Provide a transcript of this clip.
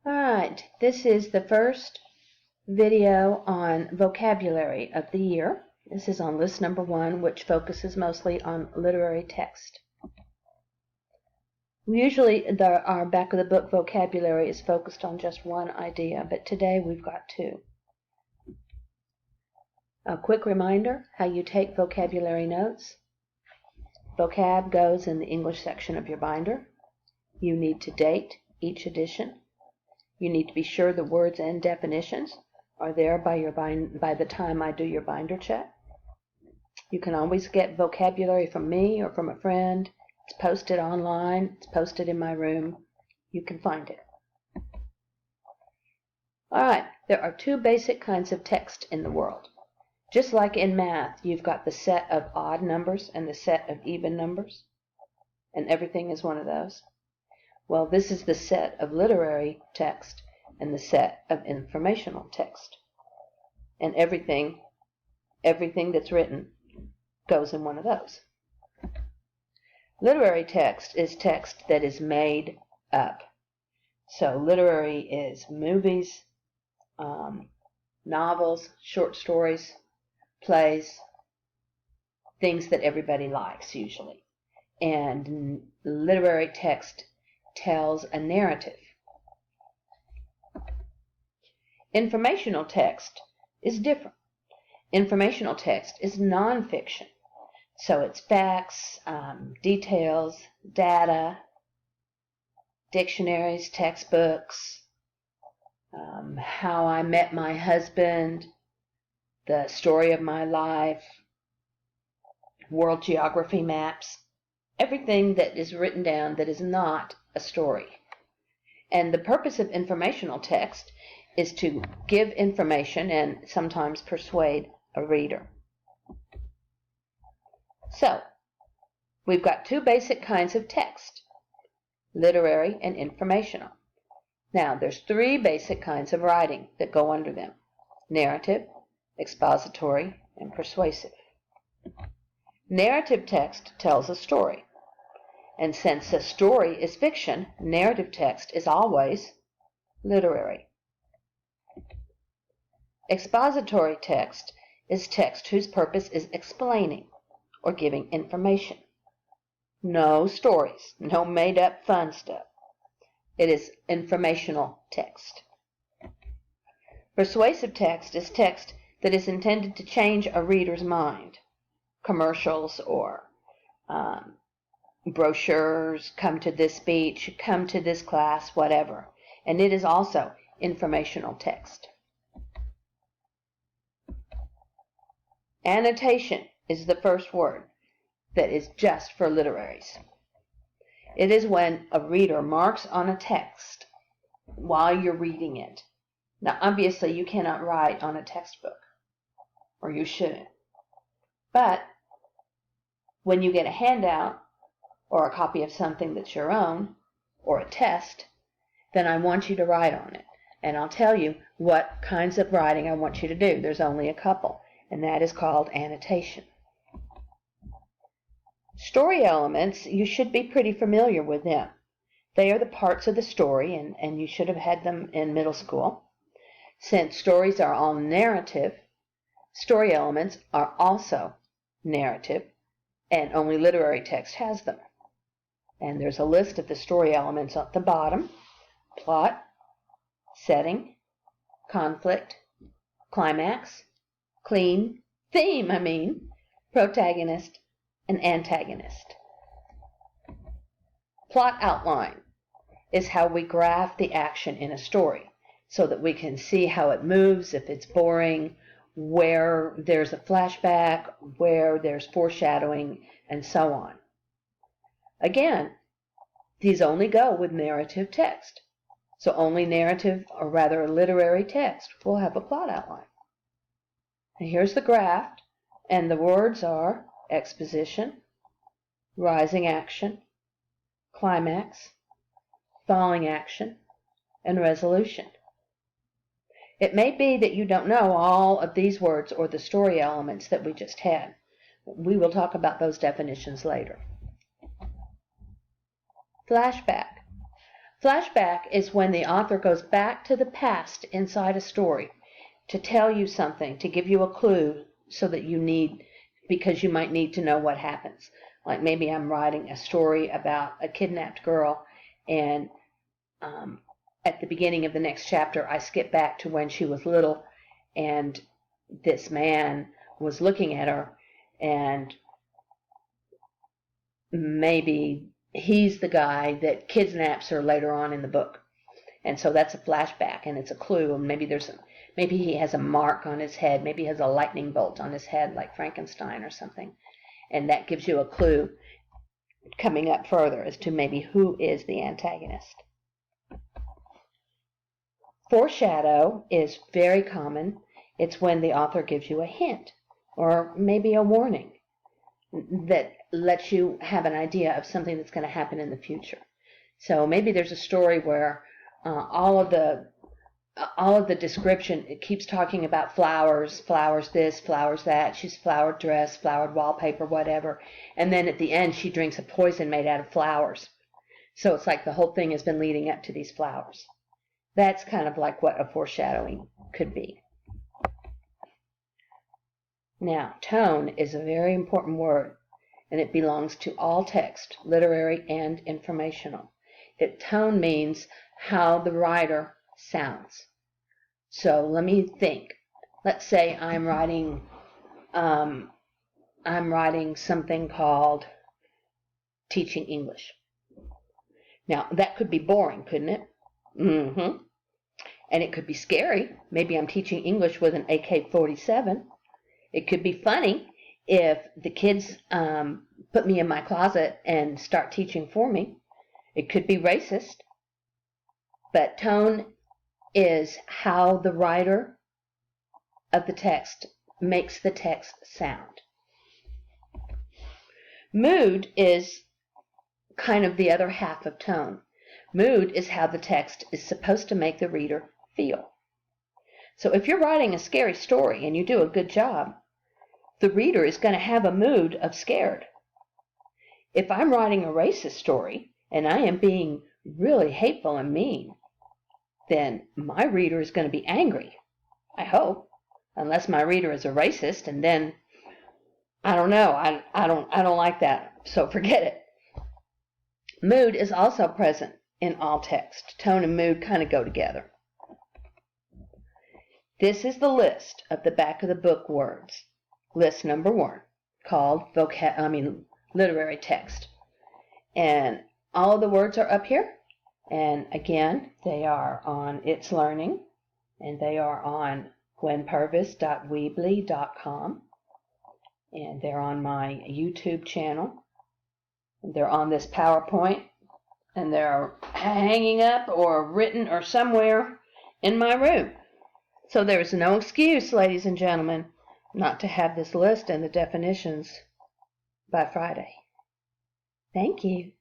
Alright, this is the first video on vocabulary of the year. This is on list number 1, which focuses mostly on literary text. Usually our back of the book vocabulary is focused on just one idea, but today we've got two. A quick reminder how you take vocabulary notes. Vocab goes in the English section of your binder. You need to date each edition. You need to be sure the words and definitions are there by the time I do your binder check. You can always get vocabulary from me or from a friend. It's posted online. It's posted in my room. You can find it. All right, there are two basic kinds of text in the world. Just like in math, you've got the set of odd numbers and the set of even numbers, and everything is one of those. Well, this is the set of literary text and the set of informational text. And everything that's written goes in one of those. Literary text is text that is made up. So literary is movies, novels, short stories, plays, things that everybody likes usually. And literary text tells a narrative. Informational text is different. Informational text is nonfiction. So it's facts, details, data, dictionaries, textbooks, how I met my husband, the story of my life, world geography maps, everything that is written down that is not a story. And the purpose of informational text is to give information and sometimes persuade a reader. So, we've got two basic kinds of text, literary and informational. Now, there's three basic kinds of writing that go under them: narrative, expository, and persuasive. Narrative text tells a story. And since a story is fiction, narrative text is always literary. Expository text is text whose purpose is explaining or giving information. No stories, no made-up fun stuff. It is informational text. Persuasive text is text that is intended to change a reader's mind. Commercials or brochures, come to this speech, come to this class, whatever. And it is also informational text. Annotation is the first word that is just for literaries. It is when a reader marks on a text while you're reading it. Now, obviously, you cannot write on a textbook, or you shouldn't. But when you get a handout or a copy of something that's your own, or a test, then I want you to write on it. And I'll tell you what kinds of writing I want you to do. There's only a couple, and that is called annotation. Story elements, you should be pretty familiar with them. They are the parts of the story, and you should have had them in middle school. Since stories are all narrative, story elements are also narrative, and only literary text has them. And there's a list of the story elements at the bottom: plot, setting, conflict, climax, theme, protagonist, and antagonist. Plot outline is how we graph the action in a story so that we can see how it moves, if it's boring, where there's a flashback, where there's foreshadowing, and so on. Again, these only go with narrative text. So only narrative, or rather literary text, will have a plot outline. And here's the graph, and the words are exposition, rising action, climax, falling action, and resolution. It may be that you don't know all of these words or the story elements that we just had. We will talk about those definitions later. Flashback. Flashback is when the author goes back to the past inside a story to tell you something, to give you a clue so that because you might need to know what happens. Like maybe I'm writing a story about a kidnapped girl, and at the beginning of the next chapter, I skip back to when she was little, and this man was looking at her, and maybe he's the guy that kidnaps her later on in the book. And so that's a flashback, and it's a clue. And maybe he has a mark on his head. Maybe he has a lightning bolt on his head like Frankenstein or something. And that gives you a clue coming up further as to maybe who is the antagonist. Foreshadow is very common. It's when the author gives you a hint or maybe a warning that lets you have an idea of something that's going to happen in the future. So maybe there's a story where all of the description, it keeps talking about flowers this, flowers that, she's flowered dress, flowered wallpaper, whatever, and then at the end she drinks a poison made out of flowers. So it's like the whole thing has been leading up to these flowers. That's kind of like what a foreshadowing could be. Now, tone is a very important word, and it belongs to all text, literary and informational. Tone means how the writer sounds. So let me think. Let's say I'm writing something called Teaching English. Now, that could be boring, couldn't it? Mm-hmm. And it could be scary. Maybe I'm teaching English with an AK-47. It could be funny if the kids put me in my closet and start teaching for me. It could be racist. But tone is how the writer of the text makes the text sound. Mood is kind of the other half of tone. Mood is how the text is supposed to make the reader feel. So if you're writing a scary story and you do a good job, the reader is going to have a mood of scared. If I'm writing a racist story and I am being really hateful and mean, then my reader is going to be angry, I hope, unless my reader is a racist, and then I don't know, I don't like that, so forget it. Mood is also present in all text. Tone and mood kind of go together. This is the list of the back of the book words. List number 1, called literary text. And all of the words are up here. And again, they are on It's Learning, and they are on gwenpurvis.weebly.com, and they're on my YouTube channel. They're on this PowerPoint, and they're hanging up or written or somewhere in my room. So there's no excuse, ladies and gentlemen, not to have this list and the definitions by Friday. Thank you.